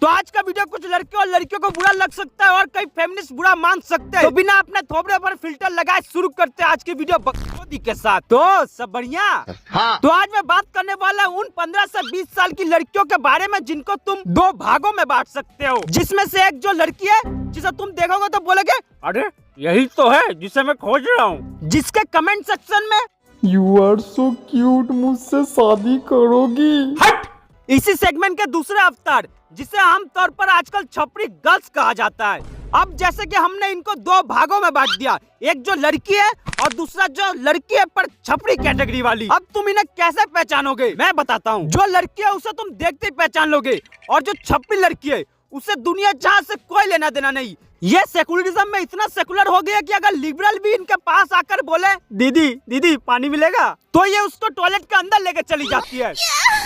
तो आज का वीडियो कुछ लड़के और लड़कियों को बुरा लग सकता है और कई फेमिनिस्ट बुरा मान सकते हैं। तो बिना अपने थोपड़े पर फिल्टर लगाए शुरू करते हैं आज की वीडियो बकचोदी के साथ। तो सब बढ़िया। हाँ। तो आज मैं बात करने वाला हूँ उन 15 से 20 साल की लड़कियों के बारे में जिनको तुम दो भागों में बांट सकते हो। जिसमें से एक जो लड़की है जिसे तुम देखोगे तो बोलोगे अरे यही तो है जिसे मैं खोज रहा हूँ। जिसके कमेंट सेक्शन में यू आर सो क्यूट, मुझसे शादी करोगी? हट। इसी सेगमेंट के दूसरे अवतार जिसे आमतौर पर आजकल छपरी गर्ल्स कहा जाता है। अब जैसे कि हमने इनको दो भागों में बांट दिया, एक जो लड़की है और दूसरा जो लड़की है पर छपरी कैटेगरी वाली। अब तुम इन्हें कैसे पहचानोगे मैं बताता हूँ। जो लड़की है उसे तुम देखते ही पहचान लोगे और जो छपरी लड़की है उसे दुनिया जहाँ से कोई लेना देना नहीं। ये सेकुलरिज्म में इतना सेकुलर हो गया कि अगर लिबरल भी इनके पास आकर बोले दीदी दीदी पानी मिलेगा तो ये उसको टॉयलेट के अंदर लेके चली जाती है।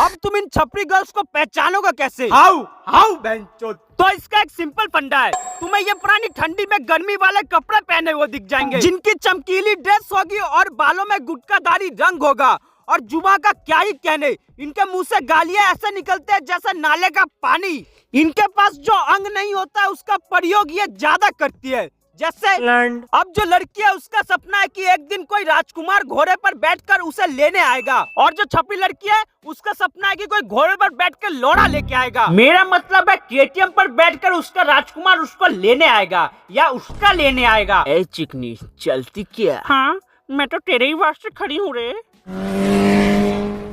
अब तुम इन छपरी गर्ल्स को पहचानोगे कैसे? हाउ हाउ बेंचो। तो इसका एक सिंपल फंडा है, तुम्हें ये पुरानी ठंडी में गर्मी वाले कपड़े पहने हुए दिख जाएंगे, जिनकी चमकीली ड्रेस होगी और बालों में गुटकादारी रंग होगा। और जुबा का क्या ही कहने, इनके मुंह से गालियां ऐसे निकलते हैं जैसे नाले का पानी। इनके पास जो अंग नहीं होता है उसका प्रयोग ये ज्यादा करती है, जैसे अब जो लड़की है उसका सपना है कि एक दिन कोई राजकुमार घोड़े पर बैठकर उसे लेने आएगा, और जो छपरी लड़की है उसका सपना है कि कोई घोड़े पर बैठकर लोड़ा लेके आएगा। मेरा मतलब है केटीएम पर बैठकर उसका राजकुमार उसको लेने आएगा या उसका लेने आएगा। ए चिकनी चलती क्या? हाँ मैं तो तेरे ही वास्ते खड़ी हूँ रे।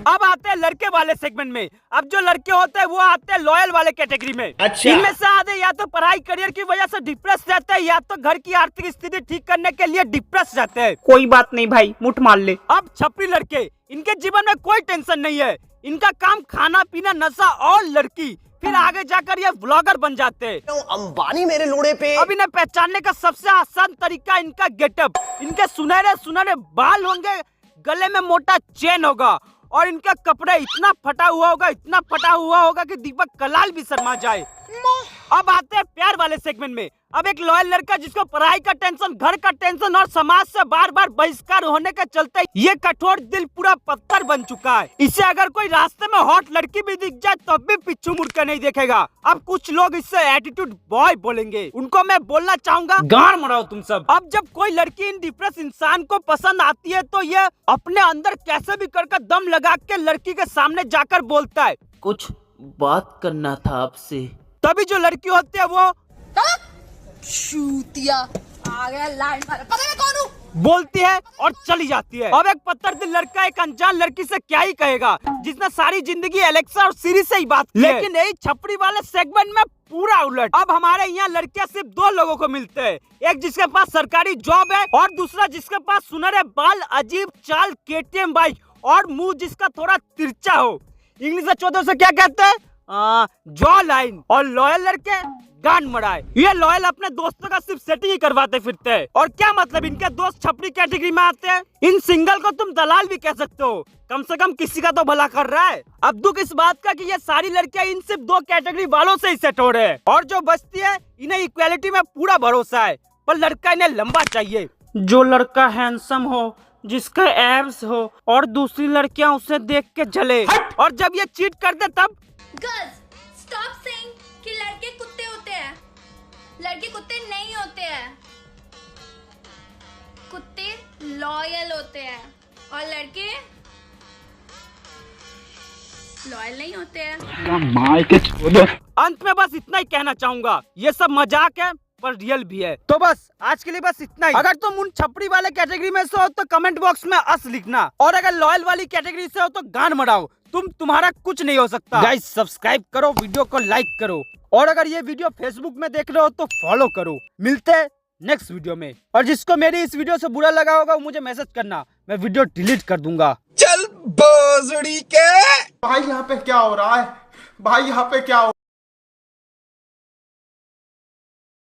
अब आते हैं लड़के वाले सेगमेंट में। अब जो लड़के होते हैं वो आते हैं लॉयल वाले कैटेगरी में। अच्छा। इनमें से आधे या तो पढ़ाई करियर की वजह से डिप्रेस रहते हैं या तो घर की आर्थिक स्थिति ठीक करने के लिए डिप्रेस रहते हैं। कोई बात नहीं भाई, मुठ मार ले। अब छपरी लड़के, इनके जीवन में कोई टेंशन नहीं है, इनका काम खाना पीना नशा और लड़की, फिर आगे जाकर ये व्लॉगर बन जाते हैं। अंबानी मेरे लोड़े पे। अब इन्हें पहचानने का सबसे आसान तरीका इनका गेटअप। इनके सुनहरे सुनहरे बाल होंगे, गले में मोटा चेन होगा और इनका कपड़े इतना फटा हुआ होगा कि दीपक कलाल भी शर्मा जाए। अब आते हैं प्यार वाले सेगमेंट में। अब एक लॉयल लड़का जिसको पढ़ाई का टेंशन, घर का टेंशन और समाज से बार बार बहिष्कार होने के चलते ये कठोर दिल पूरा पत्थर बन चुका है। इसे अगर कोई रास्ते में हॉट लड़की भी दिख जाए तब भी पीछू मुड़ कर नहीं देखेगा। अब कुछ लोग इससे एटीट्यूड बॉय बोलेंगे, उनको मैं बोलना चाहूंगा गाड़ मराओ तुम सब। अब जब कोई लड़की इन डिप्रेस इंसान को पसंद आती है तो ये अपने अंदर कैसे भी कर दम लगा के लड़की के सामने जाकर बोलता है कुछ बात करना था आपसे। तभी जो लड़की होती है वो शूतिया आ गया, लाइन मारा, पता मैं कौन हूँ बोलती है और चली जाती है। अब एक पत्थर दिल लड़का एक अनजान लड़की से क्या ही कहेगा जिसने सारी जिंदगी एलेक्सा और सीरी से ही बात की। लेकिन यही छपरी वाले सेगमेंट में पूरा उलट। अब हमारे यहाँ लड़कियां सिर्फ दो लोगों को मिलते हैं, एक जिसके पास सरकारी जॉब है और दूसरा जिसके पास सुनहरे बाल, अजीब चाल, केटीएम बाइक और मुंह जिसका थोड़ा तिरछा हो। इंग्लिश में 14 से क्या कहते हैं? Jaw line. और लॉयल लड़के गांड मराए। ये लॉयल अपने दोस्तों का सिर्फ सेटिंग ही करवाते फिरते हैं। और क्या मतलब, इनके दोस्त छपरी कैटेगरी में आते हैं। इन सिंगल को तुम दलाल भी कह सकते हो, कम से कम किसी का तो भला कर रहा है। अब दुख इस बात का कि ये सारी लड़कियां इन सिर्फ दो कैटेगरी वालों से ही सेट हो रहे हैं और जो बचती है इन्हें इक्वालिटी में पूरा भरोसा है, पर लड़का इन्हें लंबा चाहिए। जो लड़का हैंडसम हो, जिसका एब्स हो और दूसरी लड़कियां उसे देख के जले, और जब ये चीट कर दे तब गर्ल्स स्टॉप सेइंग कि लड़के कुत्ते होते हैं। लड़के कुत्ते नहीं होते हैं, कुत्ते लॉयल होते हैं और लड़के लॉयल नहीं होते हैं। अंत में बस इतना ही कहना चाहूंगा, ये सब मजाक है पर रियल भी है। तो बस आज के लिए बस इतना ही। अगर तुम उन छपरी वाले कैटेगरी में से हो तो कमेंट बॉक्स में अस लिखना, और अगर लॉयल वाली कैटेगरी से हो तो गान मराओ, तुम्हारा कुछ नहीं हो सकता। गाइस सब्सक्राइब करो, वीडियो को लाइक करो, और अगर ये वीडियो फेसबुक में देख रहे हो तो फॉलो करो। मिलते हैं नेक्स्ट वीडियो में, और जिसको मेरी इस वीडियो से बुरा लगा होगा मुझे मैसेज करना, मैं वीडियो डिलीट कर दूंगा। चल बोजड़ी के भाई यहाँ पे क्या हो रहा है? भाई यहाँ पे क्या हो